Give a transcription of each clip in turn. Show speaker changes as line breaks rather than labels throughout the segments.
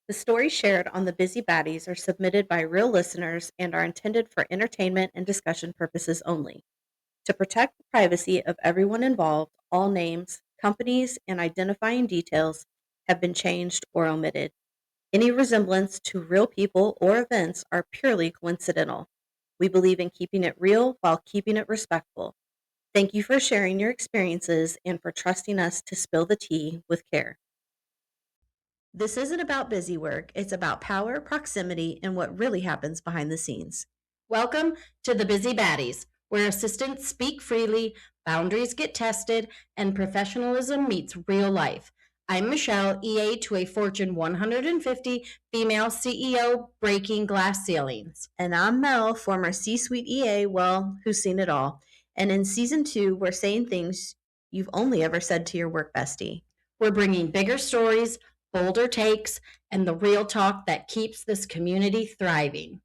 The stories shared on the Busy Baddies are submitted by real listeners and are intended for entertainment and discussion purposes only. To protect the privacy of everyone involved, all names, companies, and identifying details have been changed or omitted. Any resemblance to real people or events are purely coincidental. We believe in keeping it real while keeping it respectful. Thank you for sharing your experiences and for trusting us to spill the tea with care. This isn't about busy work, it's about power, proximity, and what really happens behind the scenes.
Welcome to the Busy Baddies, where assistants speak freely, boundaries get tested, and professionalism meets real life. I'm Michelle, EA to a Fortune 150 female CEO breaking glass ceilings.
And I'm Mel, former C suite EA, well, who's seen it all. And in season 2, we're saying things you've only ever said to your work bestie.
We're bringing bigger stories, bolder takes, and the real talk that keeps this community thriving.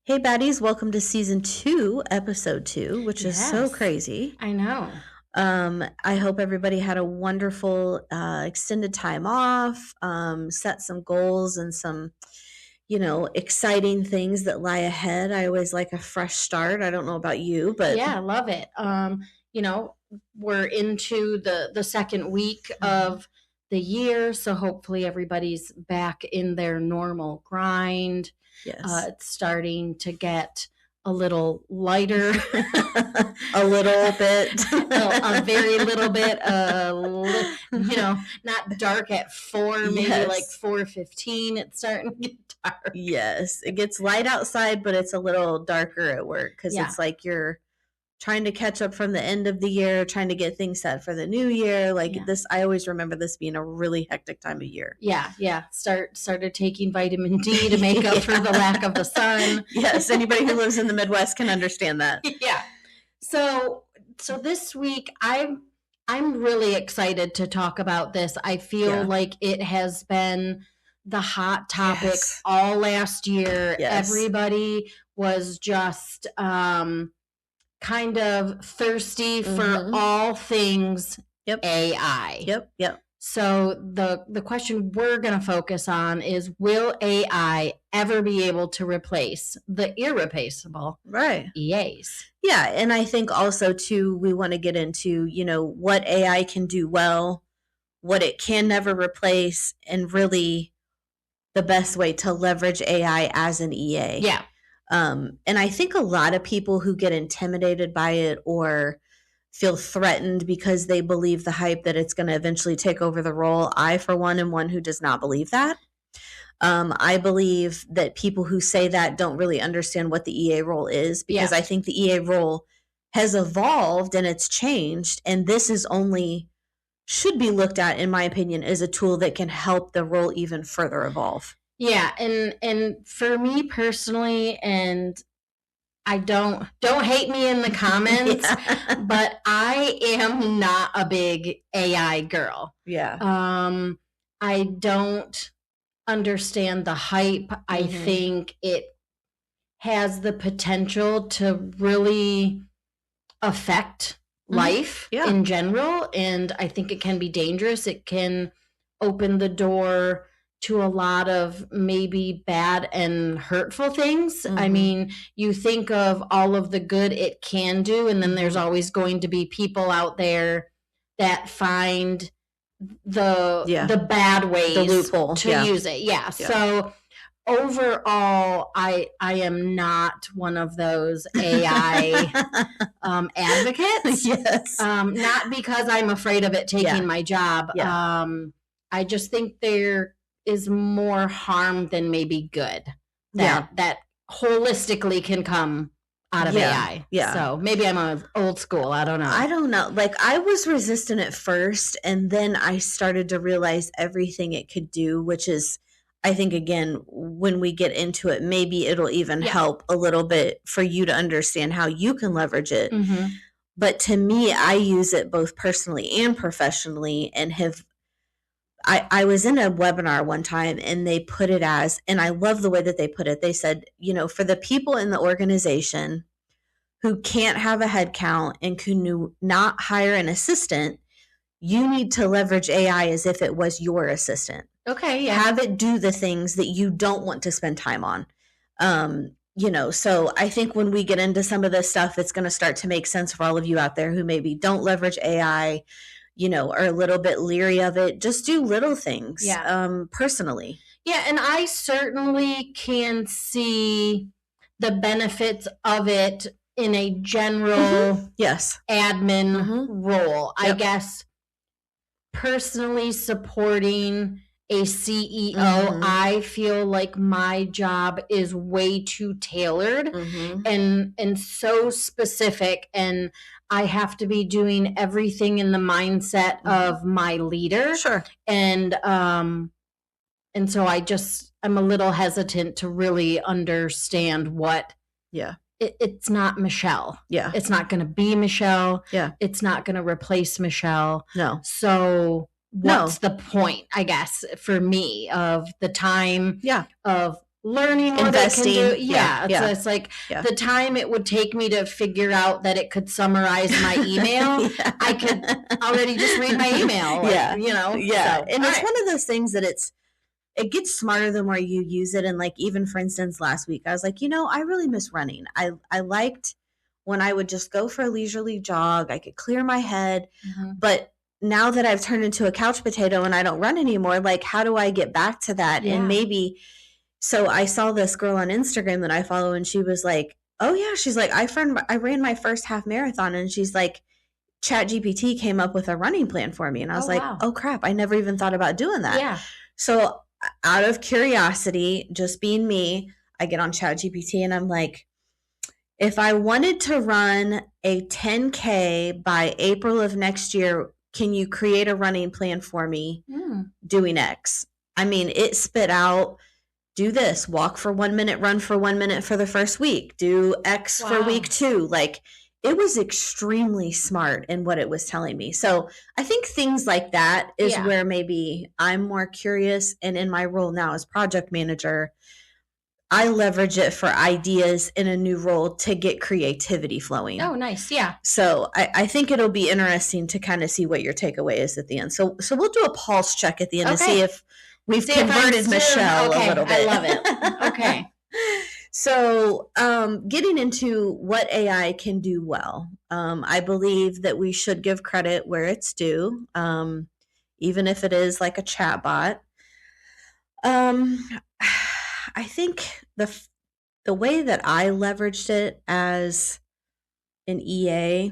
Hey, baddies, welcome to season 2, episode 2, which is so
Yes.
crazy.
I know.
I hope everybody had a wonderful extended time off, set some goals and some, exciting things that lie ahead. I always like a fresh start. I don't know about you, but
Yeah, I love it. We're into the second week of the year, so hopefully everybody's back in their normal grind.
yes.
It's starting to get a little lighter,
A little bit.
a very little bit, not dark at 4, maybe
Yes.
like 4:15. It's starting to get dark.
Yes, it gets light outside, but it's a little darker at work because
Yeah.
it's like you're trying to catch up from the end of the year, trying to get things set for the new year. Like
Yeah.
this, I always remember this being a really hectic time of year.
Yeah. Started taking vitamin D to make up for the lack of the sun.
Yes, anybody who lives in the Midwest can understand that.
Yeah. So this week I'm really excited to talk about this. I feel
Yeah.
like it has been the hot topic
Yes.
all last year.
Yes.
Everybody was just kind of thirsty for
Mhm.
all things
Yep.
AI.
Yep.
So the question we're going to focus on is, will AI ever be able to replace the irreplaceable
Right.
EAs?
Yeah, and I think also too we want to get into, what AI can do well, what it can never replace, and really the best way to leverage AI as an EA.
Yeah.
And I think a lot of people who get intimidated by it or feel threatened because they believe the hype that it's going to eventually take over the role. I, for one, am one who does not believe that. I believe that people who say that don't really understand what the EA role is, because
Yeah.
I think the EA role has evolved and it's changed. And this is only should be looked at, in my opinion, as a tool that can help the role even further evolve.
Yeah, and for me personally, and I don't hate me in the comments,
Yeah.
but I am not a big AI girl.
Yeah.
I don't understand the hype. I
Mhm.
think it has the potential to really affect life
Yeah.
in general, and I think it can be dangerous. It can open the door to a lot of maybe bad and hurtful things. I
Mhm.
mean, you think of all of the good it can do, and then there's
Mhm.
always going to be people out there that find the bad ways,
The loophole.
to
Yeah.
use it. Yeah. So overall, I am not one of those AI advocates.
Yes.
Not because I'm afraid of it taking
Yeah.
my job.
Yeah.
I just think there is more harm than maybe good that holistically can come out of AI.
Yeah.
So maybe I'm old school. I don't know.
I don't know. Like, I was resistant at first, and then I started to realize everything it could do, which is, I think, again, when we get into it, maybe it'll even help a little bit for you to understand how you can leverage it.
Mhm.
But to me, I use it both personally and professionally, and I was in a webinar one time and they put it as, and I love the way that they put it. They said, for the people in the organization who can't have a head count and can not hire an assistant, you need to leverage AI as if it was your assistant.
Okay, yeah.
Have it do the things that you don't want to spend time on. So I think when we get into some of this stuff, it's going to start to make sense for all of you out there who maybe don't leverage AI, are a little bit leery of it. Just do little things, personally.
Yeah, and I certainly can see the benefits of it in a general admin role. Yep. I guess personally supporting a CEO, I feel like my job is way too tailored and so specific, and I have to be doing everything in the mindset of my leader.
Sure.
And so I'm a little hesitant to really understand what.
Yeah.
It's not Michelle.
Yeah.
It's not going to be Michelle.
Yeah.
It's not going to replace Michelle.
No.
So what's the point, I guess, for me of the time of learning what
investing.
It can do? Yeah. It's like the time it would take me to figure out that it could summarize my email. I could already just read my email.
Yeah.
So,
and it's one of those things that it gets smarter the more you use it. And like, even for instance, last week, I was like, I really miss running. I liked when I would just go for a leisurely jog. I could clear my head. But now that I've turned into a couch potato and I don't run anymore, like, how do I get back to that? And maybe, so I saw this girl on Instagram that I follow, and she was like, oh yeah, she's like, I ran my first half marathon, and she's like, ChatGPT came up with a running plan for me. And I was like, oh crap, I never even thought about doing that.
Yeah.
So out of curiosity, just being me, I get on ChatGPT and I'm like, if I wanted to run a 10K by April of next year, can you create a running plan for me doing X? I mean, it spit out, do this, walk for 1 minute, run for 1 minute for the first week, do X for week 2. Like, it was extremely smart in what it was telling me. So I think things like that is where maybe I'm more curious. And in my role now as project manager, I leverage it for ideas in a new role to get creativity flowing.
Oh, nice. Yeah.
So I think it'll be interesting to kind of see what your takeaway is at the end. So we'll do a pulse check at the end to see if we've converted Michelle a little bit.
I love it. Okay.
So getting into what AI can do well, I believe that we should give credit where it's due, even if it is like a chat bot. I think the way that I leveraged it as an EA,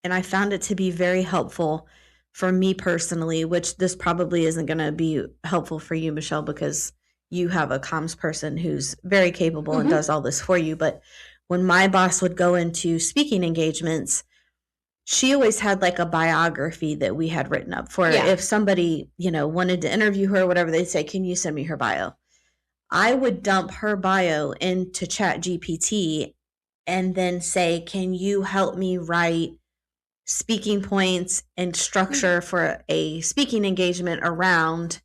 and I found it to be very helpful for me personally, which this probably isn't going to be helpful for you, Michelle, because you have a comms person who's very capable and does all this for you. But when my boss would go into speaking engagements, she always had like a biography that we had written up for if somebody, wanted to interview her or whatever, they'd say, can you send me her bio? I would dump her bio into ChatGPT and then say, can you help me write speaking points and structure for a speaking engagement around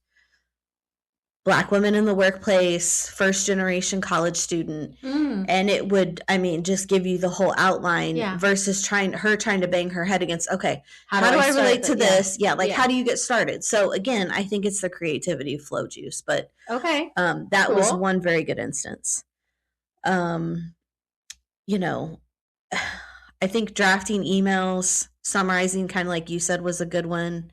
Black women in the workplace, first generation college student. And it would, just give you the whole outline versus trying to bang her head against, okay, how do I relate to this? How do you get started? So again, I think it's the creativity of flow juice, but that was one very good instance. I think drafting emails, summarizing, kind of like you said, was a good one.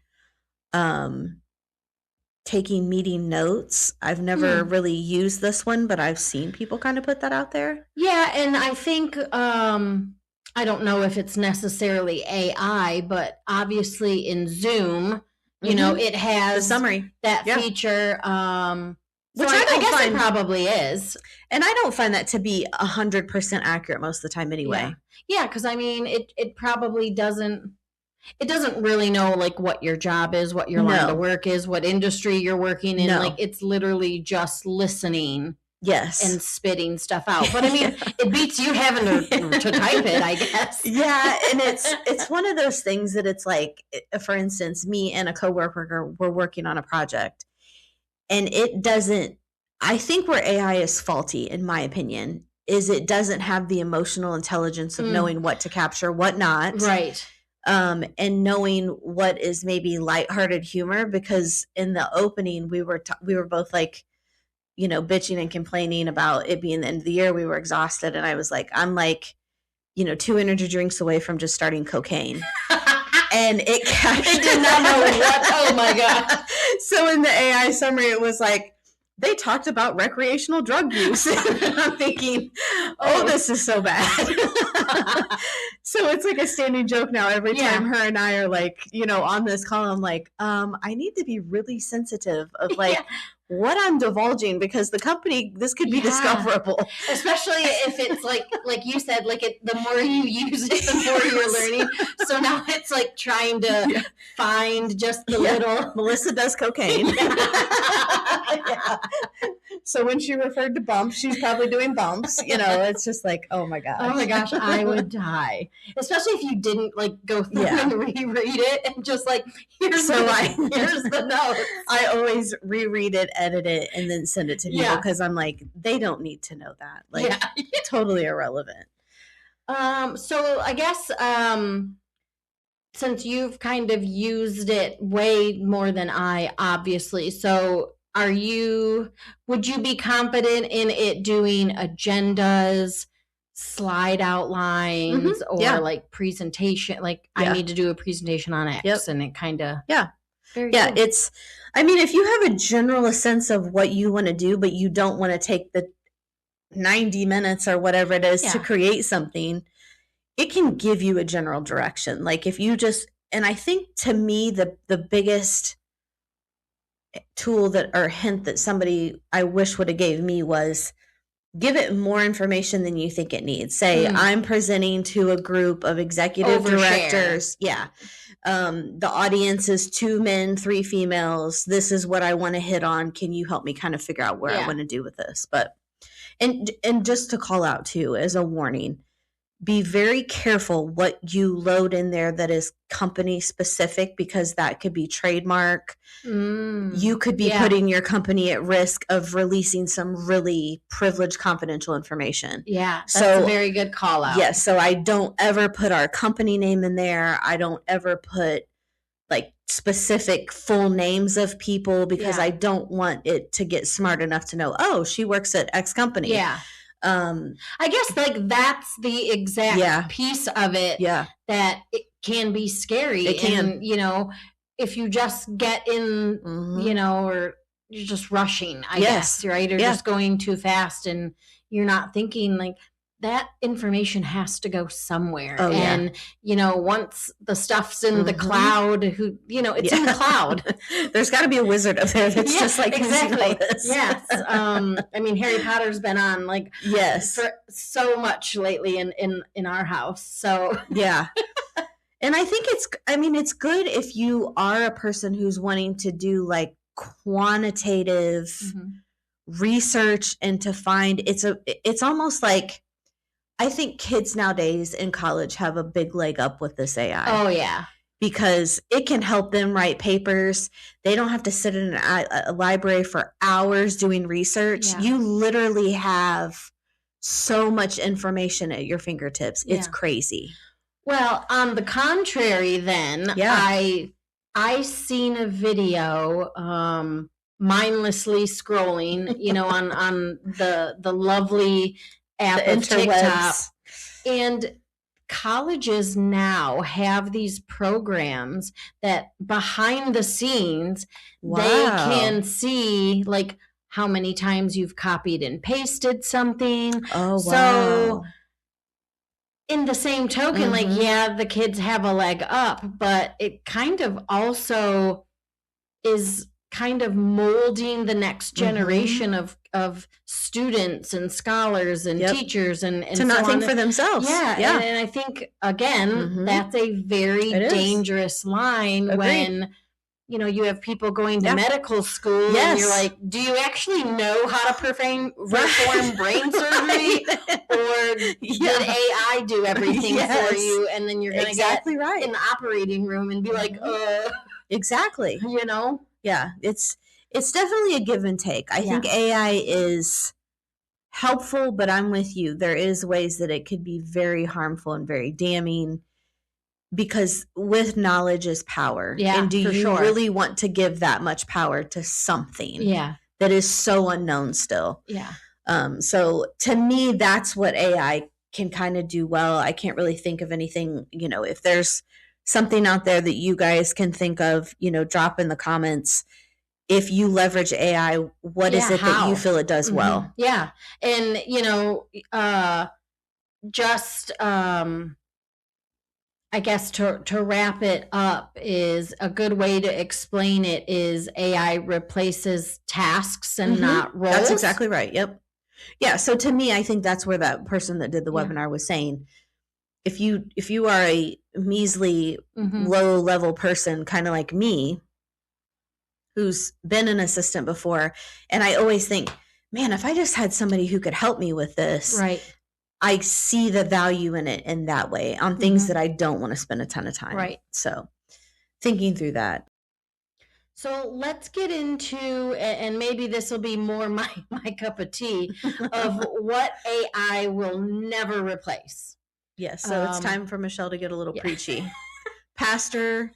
Taking meeting notes. I've never really used this one, but I've seen people kind of put that out there.
Yeah, and I think I don't know if it's necessarily AI, but obviously in Zoom, it has
the summary
that feature.
Which
so I guess it probably is,
and I don't find that to be 100% accurate most of the time, anyway.
Yeah, because it probably doesn't. It doesn't really know like what your job is, what your line of work is, what industry you're working in. Like, it's literally just listening
Yes.
and spitting stuff out. But I mean, it beats you having to type it, I guess.
Yeah, and it's one of those things that it's like, for instance, me and a coworker were working on a project, and it doesn't. I think where AI is faulty, in my opinion, is it doesn't have the emotional intelligence of knowing what to capture, what not.
Right.
And knowing what is maybe lighthearted humor, because in the opening we were both like, bitching and complaining about it being the end of the year. We were exhausted, and I was like, I'm like, 2 energy drinks away from just starting cocaine. And it captured.
It did not know what. Oh my God.
So in the AI summary, it was like, they talked about recreational drug use. And I'm thinking, oh, this is so bad. So it's like a standing joke now. Every time her and I are like, on this call, I'm like, I need to be really sensitive of like what I'm divulging, because the company, this could be discoverable.
Especially if it's like you said, like the more you use it, the more you're learning. So now it's like trying to find just the little.
Melissa does cocaine. So when she referred to bumps, she's probably doing bumps. It's just like, oh my gosh.
Oh my gosh, I would die. Especially if you didn't like go through and reread it and just like, here's the note. I
always reread it, edit it, and then send it to people, because I'm like, they don't need to know that. Like, totally irrelevant.
So I guess since you've kind of used it way more than I, obviously, so would you be confident in it doing agendas, slide outlines, or like presentation? Like I need to do a presentation on X, and it kind of
cool. It's, I mean, if you have a general sense of what you want to do, but you don't want to take the 90 minutes or whatever it is to create something, it can give you a general direction. Like if you just, and I think to me, the biggest tool or hint that somebody I wish would have gave me was, give it more information than you think it needs. Say, I'm presenting to a group of executive directors. Yeah. The audience is 2 men, 3 females. This is what I want to hit on. Can you help me kind of figure out where I want to do with this? But, and just to call out too, as a warning, be very careful what you load in there that is company specific, because that could be trademark. You could be putting your company at risk of releasing some really privileged confidential information.
Yeah, that's a very good call out.
Yes, so I don't ever put our company name in there. I don't ever put like specific full names of people, because I don't want it to get smart enough to know, oh, she works at X company.
Yeah. I guess like that's the exact piece of it that it can be scary.
It can.
And, if you just get in, or you're just rushing, I guess, right? Or just going too fast and you're not thinking, like, that information has to go somewhere.
Oh,
and, once the stuff's in the cloud, it's in the cloud.
There's got to be a wizard up there that's just like,
exactly. Yes. I mean, Harry Potter's been on like, for so much lately in our house. So,
yeah. And I think it's good if you are a person who's wanting to do like quantitative research and to find, it's almost like, I think kids nowadays in college have a big leg up with this AI.
Oh, yeah.
Because it can help them write papers. They don't have to sit in a library for hours doing research. Yeah. You literally have so much information at your fingertips. It's crazy.
Well, on the contrary, then, I seen a video mindlessly scrolling, on the lovely app of TikTok, and colleges now have these programs that behind the scenes they can see like how many times you've copied and pasted something.
Oh, wow.
So in the same token, like, the kids have a leg up, but it kind of also is kind of molding the next generation of students and scholars and teachers and
to not think for themselves.
Yeah. And I think, again, that's a very dangerous line. Agreed. When, you have people going to
Yeah.
medical school and
Yes.
you're like, do you actually know how to perform brain surgery? Or did AI do everything for you? And then you're going to get
right.
in the operating room and be like,
Exactly. Yeah, it's definitely a give and take. I think
Yeah.
AI is helpful, but I'm with you. There is ways that it could be very harmful and very damning, because with knowledge is power.
Yeah,
and do
for
you
sure.
really want to give that much power to something
Yeah.
that is so unknown still?
Yeah.
So to me, that's what AI can kind of do well. I can't really think of anything, if there's something out there that you guys can think of, drop in the comments. If you leverage AI, what is it that you feel it does well?
Yeah. And, just, I guess to wrap it up, is a good way to explain it is AI replaces tasks and not roles.
That's exactly right. Yep. Yeah. So to me, I think that's where that person that did the webinar was saying, if you are a measly, low level person, kind of like me, who's been an assistant before, and I always think, man, if I just had somebody who could help me with this,
Right.
I see the value in it in that way on things that I don't want to spend a ton of time.
Right.
So thinking through that.
So let's get into, and maybe this will be more my cup of tea, of what AI will never replace.
Yes. So it's time for Michelle to get a little preachy. Pastor,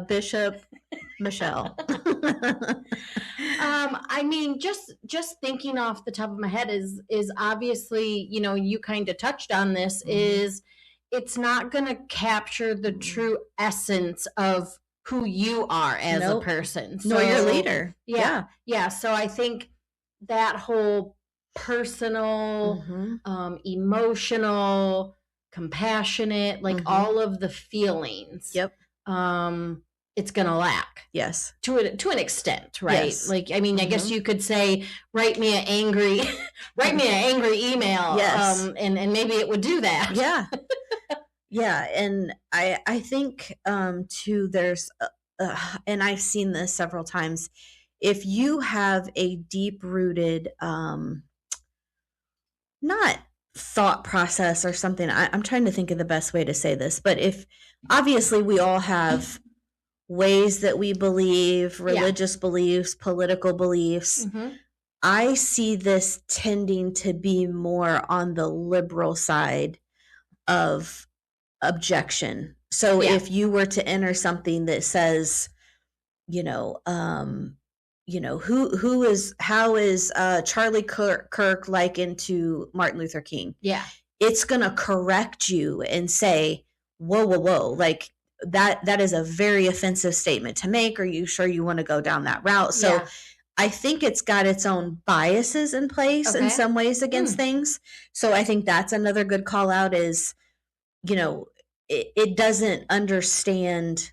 Bishop, Michelle.
I mean, just thinking off the top of my head is obviously, you kind of touched on this, is it's not going to capture the true essence of who you are as a person.
Nor your leader.
Yeah. So I think that whole personal, emotional, compassionate, like all of the feelings.
Yep.
It's going to lack.
Yes.
To an extent, right?
Yes.
Like, I mean, I guess you could say, write me an angry email.
Yes.
And maybe it would do that.
Yeah. Yeah. And I think, too, there's, and I've seen this several times, if you have a deep rooted, not thought process or something, I'm trying to think of the best way to say this, but if obviously we all have ways that we believe, religious beliefs, political beliefs. I see this tending to be more on the liberal side of objection. So if you were to enter something that says, how is Charlie Kirk likened to Martin Luther King?
Yeah.
It's going to correct you and say, whoa, like that is a very offensive statement to make. Are you sure you want to go down that route? So I think it's got its own biases in place in some ways against things. So I think that's another good call out is, it doesn't understand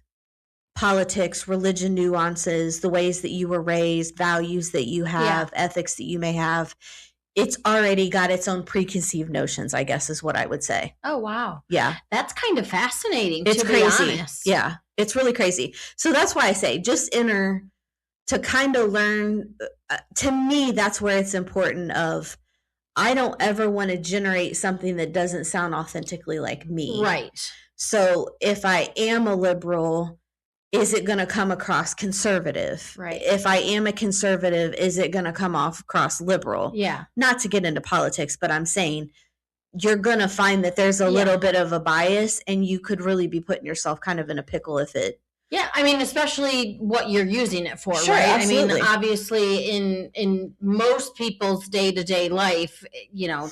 politics, religion nuances, the ways that you were raised, values that you have, ethics that you may have. It's already got its own preconceived notions, I guess is what I would say.
Oh, wow.
Yeah.
That's kind of fascinating,
it's
to
crazy.
be honest.
Yeah. It's really crazy. So that's why I say just enter to kind of learn. To me, that's where it's important of, I don't ever want to generate something that doesn't sound authentically like me.
Right.
So if I am a liberal, is it going to come across conservative?
Right.
If I am a conservative, is it going to come off across liberal?
Yeah.
Not to get into politics, but I'm saying you're going to find that there's a little bit of a bias, and you could really be putting yourself kind of in a pickle if it.
Yeah, I mean, especially what you're using it for,
Sure,
right?
Absolutely.
I mean, obviously, in most people's day-to-day life,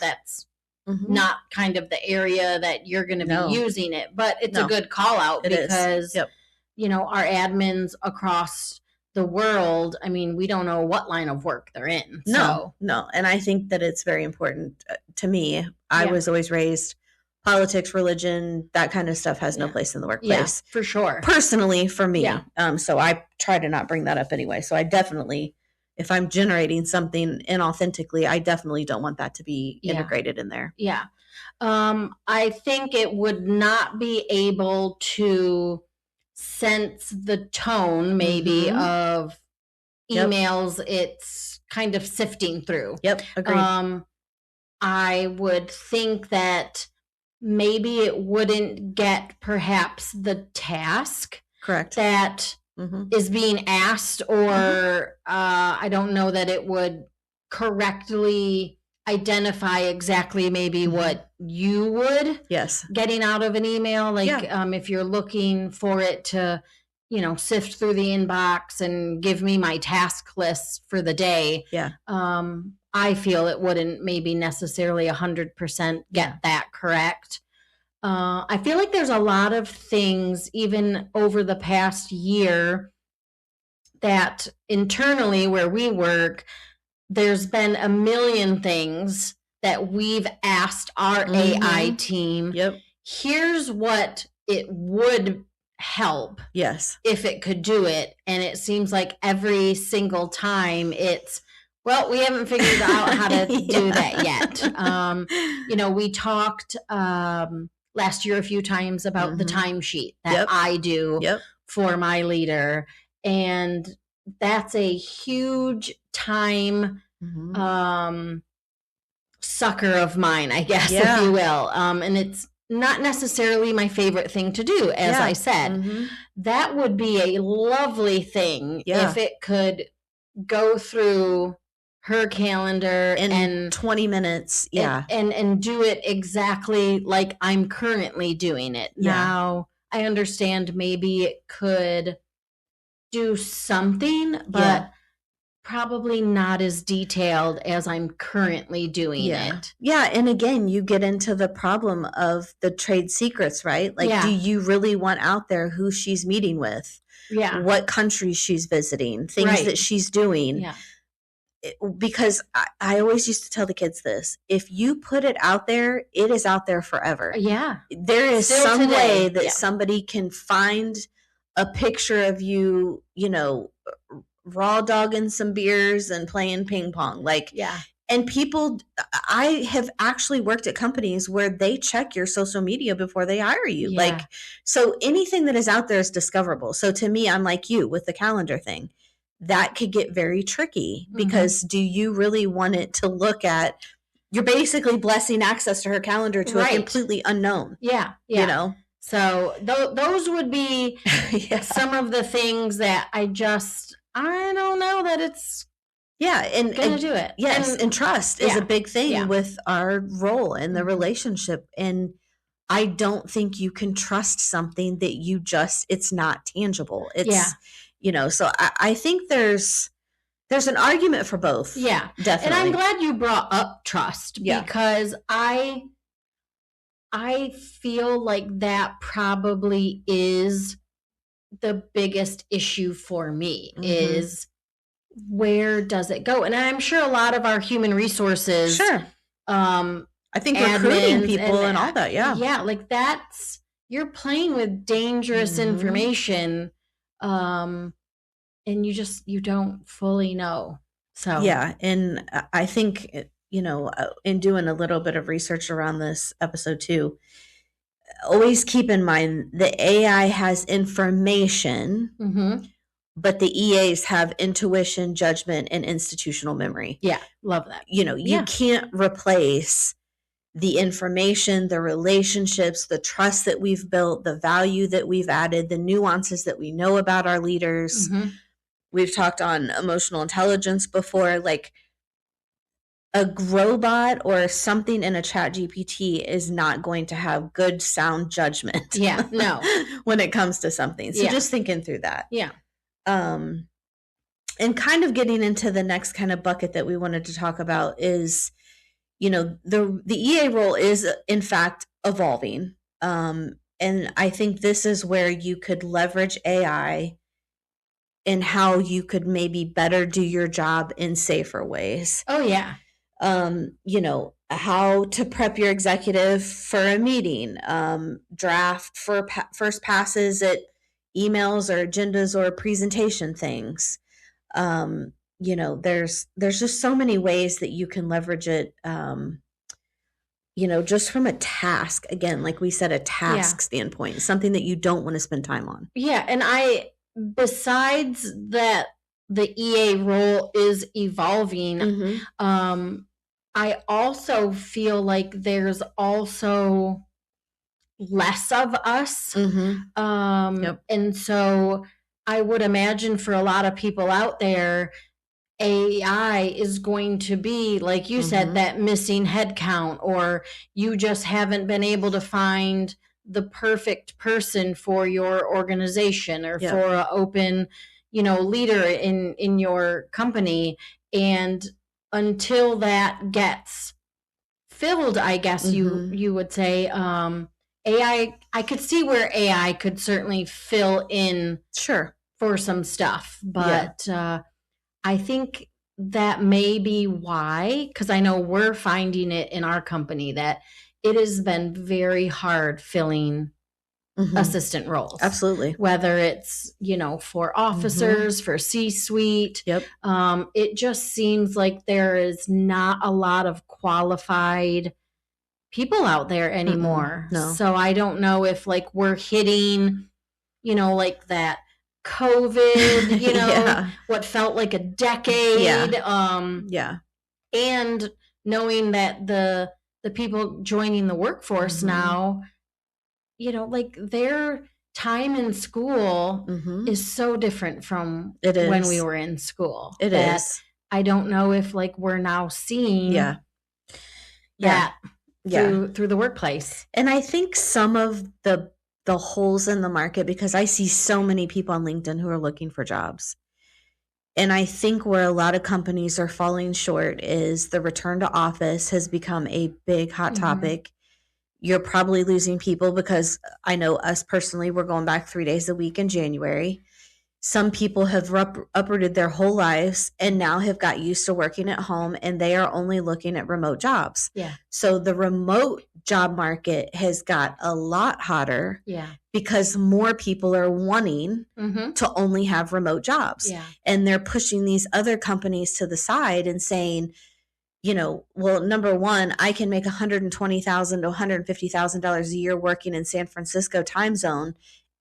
that's not kind of the area that you're going to be using it. But it's a good call out because, our admins across the world, I mean, we don't know what line of work they're in.
No. And I think that it's very important to me. I was always raised politics, religion, that kind of stuff has no place in the workplace.
Yeah, for sure.
Personally, for me. Yeah. So I try to not bring that up anyway. So I definitely, if I'm generating something inauthentically, I definitely don't want that to be integrated in there.
Yeah. I think it would not be able to sense the tone maybe of
Yep.
emails it's kind of sifting through.
Yep, agreed.
I would think that maybe it wouldn't get perhaps the task
Correct.
that is being asked, or I don't know that it would correctly identify exactly maybe what you would
Yes.
getting out of an email. Like
Yeah.
if you're looking for it to, sift through the inbox and give me my task list for the day.
Yeah.
I feel it wouldn't maybe necessarily 100% get that correct. I feel like there's a lot of things, even over the past year, that internally where we work, there's been a million things that we've asked our AI team.
Yep.
Here's what it would help.
Yes.
If it could do it. And it seems like every single time it's, well, we haven't figured out how to do that yet. We talked last year a few times about the timesheet that I do for my leader. And that's a huge time sucker of mine, I guess, if you will. And it's not necessarily my favorite thing to do, as I said. That would be a lovely thing if it could go through her calendar
in 20 minutes. Yeah.
And do it exactly like I'm currently doing it.
Yeah.
Now, I understand maybe it could do something, but probably not as detailed as I'm currently doing it.
Yeah. And again, you get into the problem of the trade secrets, right? Like, do you really want out there who she's meeting with?
Yeah.
What countries she's visiting, things that she's doing.
Yeah.
Because I always used to tell the kids this: if you put it out there, it is out there forever.
Yeah.
There is some way that somebody can find a picture of you, raw dogging some beers and playing ping pong. And people, I have actually worked at companies where they check your social media before they hire you. So anything that is out there is discoverable. So to me, I'm like you with the calendar thing. That could get very tricky because do you really want it to look at, you're basically blessing access to her calendar to a completely unknown.
Yeah. So those would be some of the things that I don't know that it's
and
gonna do it.
Yes, and trust is a big thing with our role in the relationship. And I don't think you can trust something that it's not tangible. So I think there's an argument for both.
Yeah,
definitely.
And I'm glad you brought up trust because I feel like that probably is the biggest issue for me is where does it go? And I'm sure a lot of our human resources,
I think recruiting people and all that,
like you're playing with dangerous information, and you don't fully know. So
and I think in doing a little bit of research around this episode too, always keep in mind the AI has information, but the EAs have intuition, judgment, and institutional memory.
Yeah, love that.
You can't replace the information, the relationships, the trust that we've built, the value that we've added, the nuances that we know about our leaders. We've talked on emotional intelligence before. Like, a robot or something in a chat GPT is not going to have good sound judgment.
Yeah, no.
When it comes to something. So just thinking through that.
Yeah.
And kind of getting into the next kind of bucket that we wanted to talk about is, the EA role is in fact evolving. And I think this is where you could leverage AI and how you could maybe better do your job in safer ways.
Oh, yeah.
How to prep your executive for a meeting, draft for first passes at emails or agendas or presentation things. There's just so many ways that you can leverage it just from a task, again, like we said, a task standpoint, something that you don't want to spend time on.
Yeah, and besides that, the EA role is evolving. I also feel like there's also less of us. And so I would imagine for a lot of people out there, AI is going to be, like you said, that missing head count, or you just haven't been able to find the perfect person for your organization or for an open, leader in your company. And until that gets filled, I guess you would say, AI, I could see where AI could certainly fill in for some stuff, but I think that may be why, because I know we're finding it in our company that it has been very hard filling assistant roles.
Absolutely.
Whether it's, for officers, for C-suite. It just seems like there is not a lot of qualified people out there anymore.
No.
So I don't know if like we're hitting, like that COVID, what felt like a decade. And knowing that the people joining the workforce now, like their time in school is so different from when we were in school.
It is.
I don't know if like we're now seeing that through the workplace.
And I think some of the holes in the market, because I see so many people on LinkedIn who are looking for jobs. And I think where a lot of companies are falling short is the return to office has become a big hot topic. You're probably losing people because I know us personally, we're going back 3 days a week in January. Some people have uprooted their whole lives and now have got used to working at home, and they are only looking at remote jobs. So the remote job market has got a lot hotter because more people are wanting to only have remote jobs. And they're pushing these other companies to the side and saying, well, number one, I can make $120,000 to $150,000 a year working in San Francisco time zone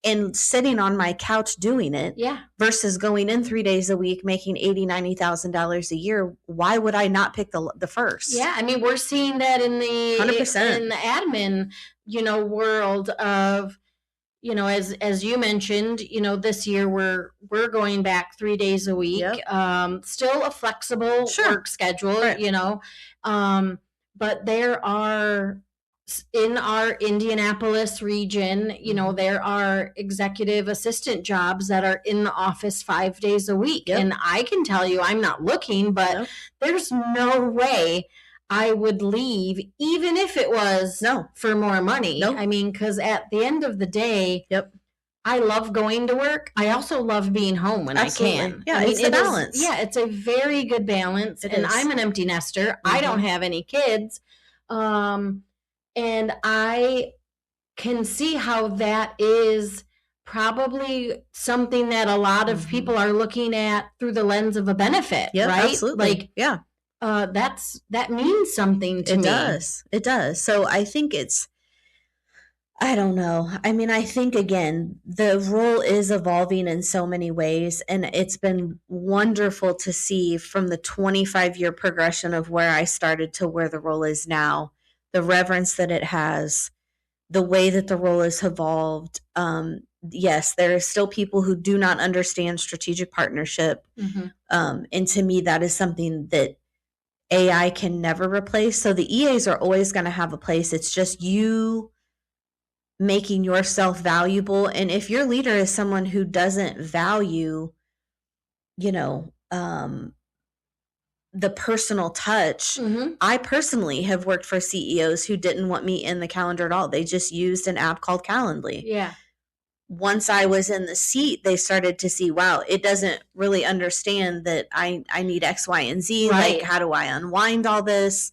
and sitting on my couch doing it versus going in 3 days a week, making $80,000, $90,000 a year. Why would I not pick the first?
I mean, we're seeing that in the
100%.
in the admin, world of, as you mentioned, this year we're going back 3 days a week. Still a flexible work schedule, but there are, in our Indianapolis region, there are executive assistant jobs that are in the office 5 days a week. And I can tell you, I'm not looking, but there's no way I would leave, even if it was for more money. I mean, because at the end of the day, I love going to work. I also love being home when I can.
It's a balance.
It's a very good balance. And I'm an empty nester. I don't have any kids. And I can see how that is probably something that a lot of people are looking at through the lens of a benefit, right?
Absolutely.
That means something to me.
It does. So I think I don't know. I mean, I think, again, the role is evolving in so many ways, and it's been wonderful to see from the 25-year progression of where I started to where the role is now, the reverence that it has, the way that the role has evolved. Yes, there are still people who do not understand strategic partnership. And to me, that is something that AI can never replace. So the EAs are always going to have a place. It's just you making yourself valuable. And if your leader is someone who doesn't value, the personal touch. I personally have worked for CEOs who didn't want me in the calendar at all. They just used an app called Calendly. Once I was in the seat, they started to see, wow, it doesn't really understand that I need X, Y, and Z. Like, how do I unwind all this?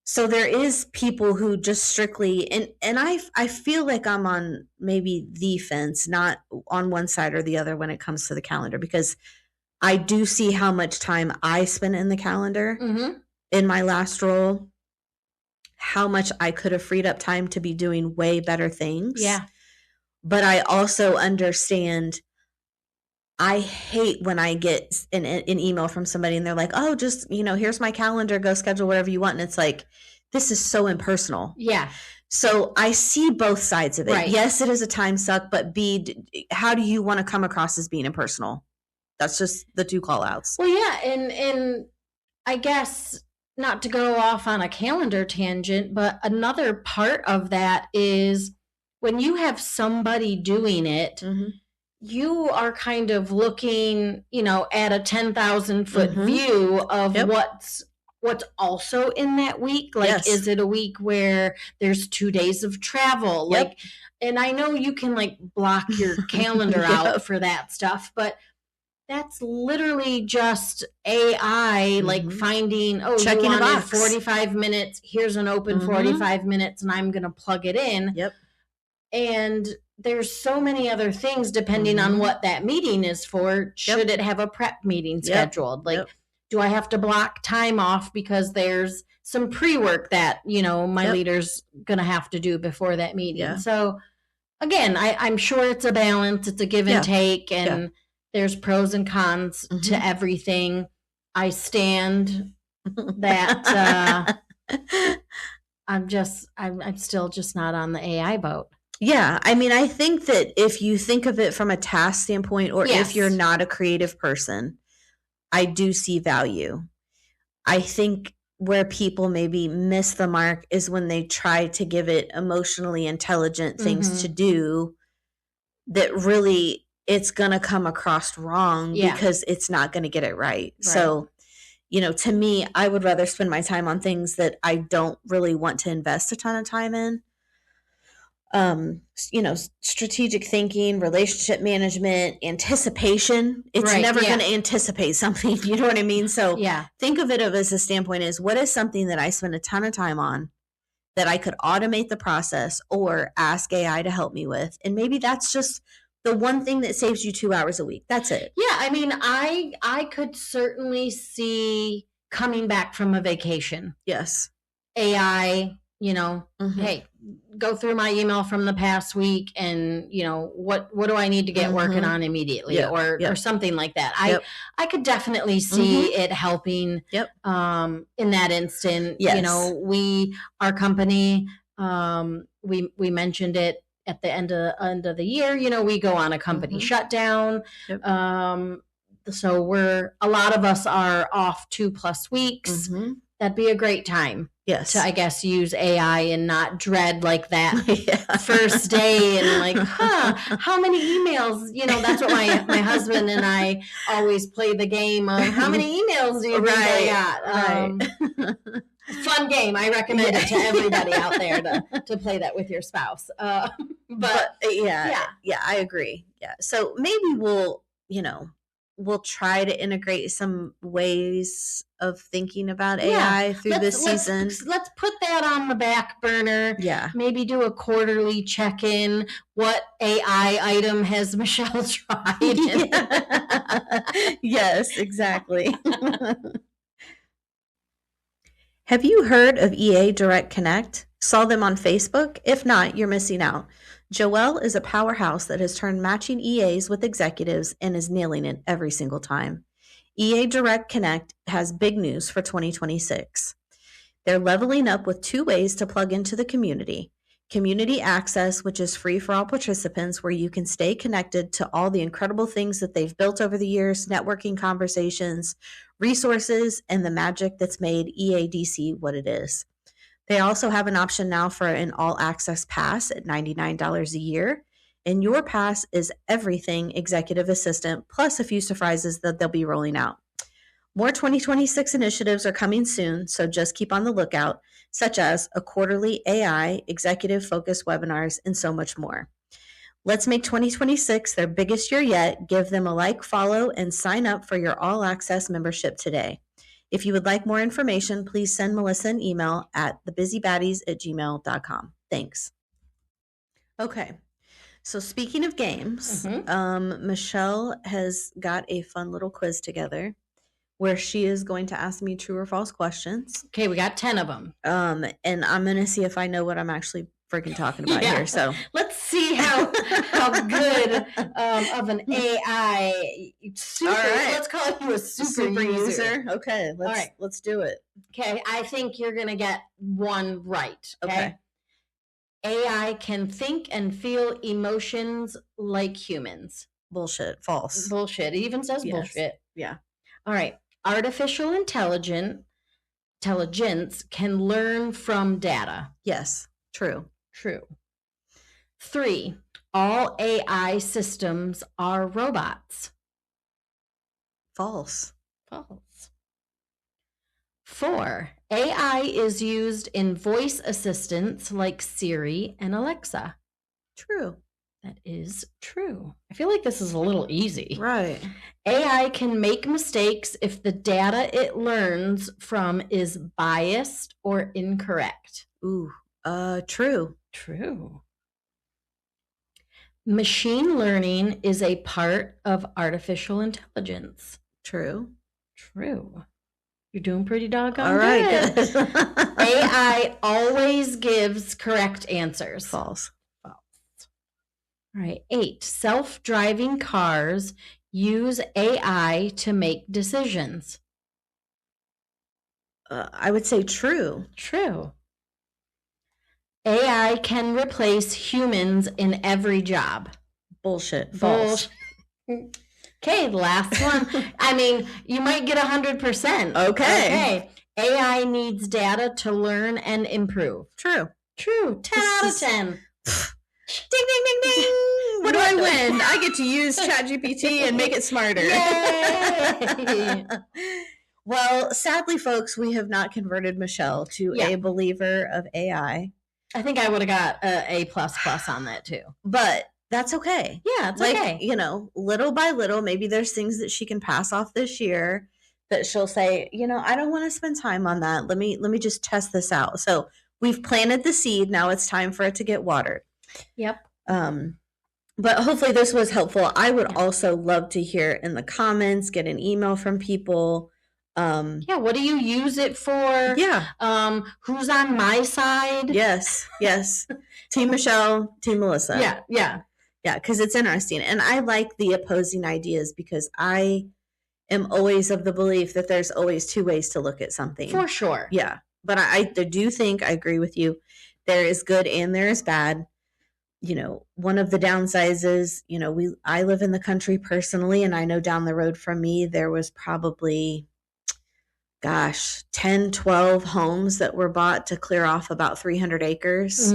So there is people who just strictly, and I feel like I'm on maybe the fence, not on one side or the other when it comes to the calendar, because I do see how much time I spent in the calendar in my last role. how much I could have freed up time to be doing way better things.
Yeah.
But I also understand, I hate when I get an email from somebody and they're like, oh, just, here's my calendar, go schedule whatever you want. And it's like, this is so impersonal.
Yeah.
So I see both sides of it.
Right.
Yes, it is a time suck, but B, how do you want to come across as being impersonal? That's just the two call outs.
Well, yeah. And I guess not to go off on a calendar tangent, but another part of that is when you have somebody doing it,
Mm-hmm.
you are kind of looking, at a 10,000 foot
Mhm.
view of
Yep.
what's also in that week. Like,
Yes.
is it a week where there's 2 days of travel?
Yep.
Like, and I know you can like block your calendar
Yep.
out for that stuff, but that's literally just AI, like
Mhm.
finding,
Checking
you
a
wanted
box.
45 minutes. Here's an open
Mhm.
45 minutes, and I'm going to plug it in.
Yep.
And there's so many other things depending on
Mhm.
what that meeting is for. Should it have a prep meeting
Yep.
scheduled? Like,
Yep.
do I have to block time off because there's some pre-work that, my
Yep.
leader's going to have to do before that meeting?
Yeah.
So again, I'm sure it's a balance. It's a give and
Yeah.
take, and there's pros and cons
Mhm.
to everything. I stand that I'm still just not on the AI boat.
Yeah. I mean, I think that if you think of it from a task standpoint, or
Yes.
if you're not a creative person, I do see value. I think where people maybe miss the mark is when they try to give it emotionally intelligent things
Mhm.
to do that really it's going to come across wrong
Yeah.
because it's not going to get it right. So, to me, I would rather spend my time on things that I don't really want to invest a ton of time in. Strategic thinking, relationship management, anticipation. It's
Right,
never
yeah.
going to anticipate something. You know what I mean? So
Yeah.
think of it as a standpoint is, what is something that I spend a ton of time on that I could automate the process or ask AI to help me with? And maybe that's just the one thing that saves you 2 hours a week. That's it.
Yeah, I mean, I could certainly see coming back from a vacation.
Yes.
AI,
Mhm.
hey, go through my email from the past week, and what do I need to get working
Mhm.
on immediately,
Yep,
or
yep.
something like that.
Yep.
I could definitely see it helping.
Yep.
In that instant.
Yes.
Our company, we mentioned it at the end of the year. We go on a company
Mhm.
shutdown.
Yep.
So a lot of us are off 2+ weeks.
Mhm.
That'd be a great time
Yes.
to, I guess, use AI and not dread like that
Yeah.
first day and like, how many emails? That's what my husband and I always play the game of, how many emails do you think I got? Fun game. I recommend it to everybody out there to play that with your spouse. But
yeah, I agree. Yeah. So maybe we'll try to integrate some ways of thinking about AI through this season.
Let's put that on the back burner.
Yeah.
Maybe do a quarterly check-in. What AI item has Michelle tried?
Yes, exactly. Have you heard of EA Direct Connect? Saw them on Facebook? If not, you're missing out. Joelle is a powerhouse that has turned matching EAs with executives and is nailing it every single time. EA Direct Connect has big news for 2026. They're leveling up with 2 ways to plug into the community. Community access, which is free for all participants, where you can stay connected to all the incredible things that they've built over the years, networking conversations, resources, and the magic that's made EADC what it is. They also have an option now for an all-access pass at $99 a year. And your pass is everything executive assistant, plus a few surprises that they'll be rolling out. More 2026 initiatives are coming soon, so just keep on the lookout, such as a quarterly AI, executive-focused webinars, and so much more. Let's make 2026 their biggest year yet. Give them a like, follow, and sign up for your all-access membership today. If you would like more information, please send Melissa an email at thebusybaddies@gmail.com. Thanks. Okay. So speaking of games, Michelle has got a fun little quiz together where she is going to ask me true or false questions.
Okay, we got 10 of them.
And I'm going to see if I know what I'm actually freaking talking about here. So
let's see how good of an AI super. All right. Let's call you a super user.
Okay, let's do it.
Okay, I think you're gonna get one right. Okay. AI can think and feel emotions like humans.
Bullshit. False.
Bullshit. It even says bullshit.
Yeah.
All right. Artificial intelligence can learn from data.
Yes. True.
3, all AI systems are robots.
False.
4, AI is used in voice assistants like Siri and Alexa.
True.
That is true. I feel like this is a little easy.
Right.
AI can make mistakes if the data it learns from is biased or incorrect.
Ooh. True.
Machine learning is a part of artificial intelligence.
True.
You're doing pretty doggone
all right,
good. AI always gives correct answers.
False.
All right. 8, self-driving cars use AI to make decisions.
I would say true.
AI can replace humans in every job.
Bullshit. False.
Okay, last one. I mean, you might get 100%.
Okay.
AI needs data to learn and improve.
True.
10 out of 10.
Ding, ding, ding, ding. What do I win? I get to use ChatGPT and make it smarter.
Yay!
Well, sadly, folks, we have not converted Michelle to a believer of AI.
I think I would have got a A++ on that too.
But that's okay.
Yeah, it's okay.
You know, little by little, maybe there's things that she can pass off this year that she'll say, you know, I don't want to spend time on that. Let me just test this out. So we've planted the seed. Now it's time for it to get watered.
Yep.
But hopefully this was helpful. I would also love to hear in the comments, get an email from people.
What do you use it for?
Yeah.
Who's on my side?
Yes. Team Michelle, Team Melissa.
Yeah,
because it's interesting. And I like the opposing ideas because I am always of the belief that there's always two ways to look at something.
For sure.
Yeah. But I do think, I agree with you, there is good and there is bad. You know, one of the downsides is, you know, I live in the country personally, and I know down the road from me, there was probably 10, 12 homes that were bought to clear off about 300 acres.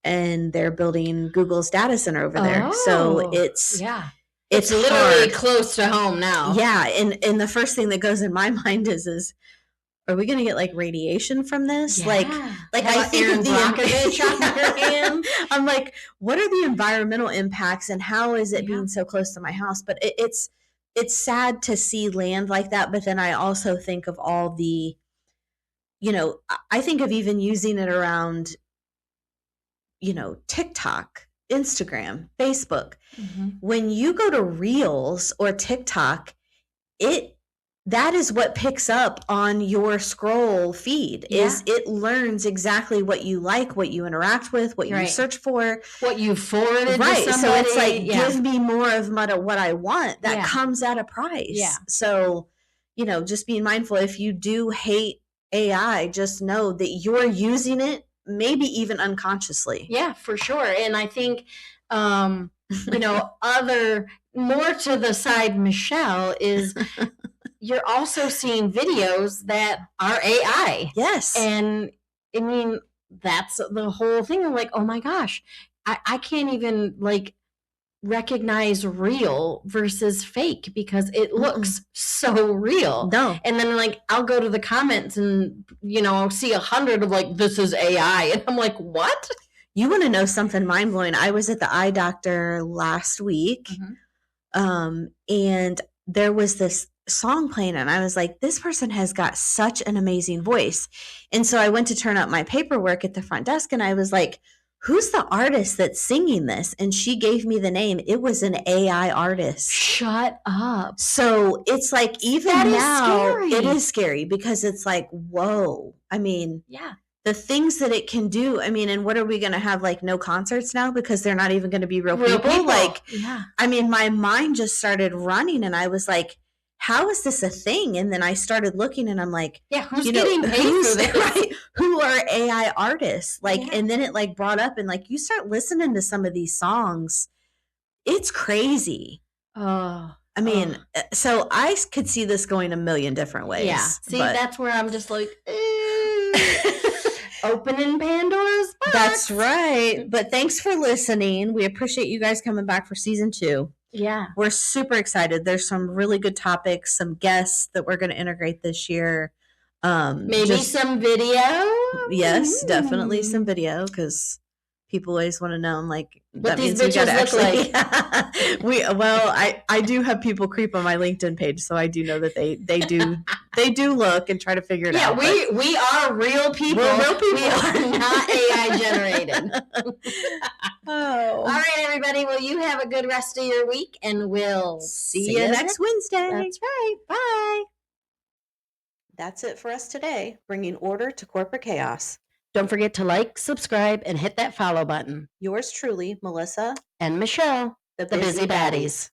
And they're building Google's data center over there. So it's
literally
hard.
Close to home now.
Yeah. And the first thing that goes in my mind is are we going to get like radiation from this?
Yeah.
Like I think
Aaron
of
Brockovich on your hand.
I'm like, what are the environmental impacts and how is it being so close to my house? But it's sad to see land like that. But then I also think of all the, you know, I think of even using it around, you know, TikTok, Instagram, Facebook. When you go to Reels or TikTok, that is what picks up on your scroll feed. Is it learns exactly what you like, what you interact with, what you search for,
what you forwarded to somebody.
So it's like, give me more of what I want. That comes at a price.
Yeah.
So, you know, just being mindful, if you do hate AI, just know that you're using it maybe even unconsciously.
Yeah, for sure. And I think, you know, more to the side, Michelle, is you're also seeing videos that are AI.
Yes.
And I mean, that's the whole thing. I'm like, oh my gosh, I can't even like recognize real versus fake because it looks so real.
No.
And then like I'll go to the comments and, you know, I'll see 100 of like, this is AI. And I'm like, what?
You want to know something mind blowing? I was at the eye doctor last week, and there was this song playing, and I was like, this person has got such an amazing voice. And so I went to turn up my paperwork at the front desk, and I was like, who's the artist that's singing this? And she gave me the name. It was an AI artist.
Shut up.
So it's like, even
That is
now,
scary.
it is scary because it's like, whoa. I mean,
Yeah.
the things that it can do. I mean, and what are we going to have, like, no concerts now because they're not even going to be real people? Like,
yeah.
I mean, my mind just started running and I was like, how is this a thing? And then I started looking and I'm like,
yeah, who's getting paid for this?
Right? Who are AI artists? Like, and then it like brought up and like, you start listening to some of these songs, it's crazy.
Oh.
I mean, so I could see this going a million different ways.
Yeah. See, that's where I'm just like, opening Pandora's box.
That's right. But thanks for listening. We appreciate you guys coming back for season 2.
Yeah.
We're super excited. There's some really good topics, some guests that we're going to integrate this year.
Maybe some video.
Yes, definitely some video because people always want to know. I'm like,
what these bitches look like.
I do have people creep on my LinkedIn page, so I do know that they do look and try to figure it out.
Yeah, we are real people.
We're real people.
We are not AI generated.
Oh.
All right, everybody. Well, you have a good rest of your week, and we'll
see you next Wednesday.
That's right. Bye.
That's it for us today, bringing order to corporate chaos.
Don't forget to like, subscribe, and hit that follow button.
Yours truly, Melissa
and Michelle,
the
Biz-y Baddies.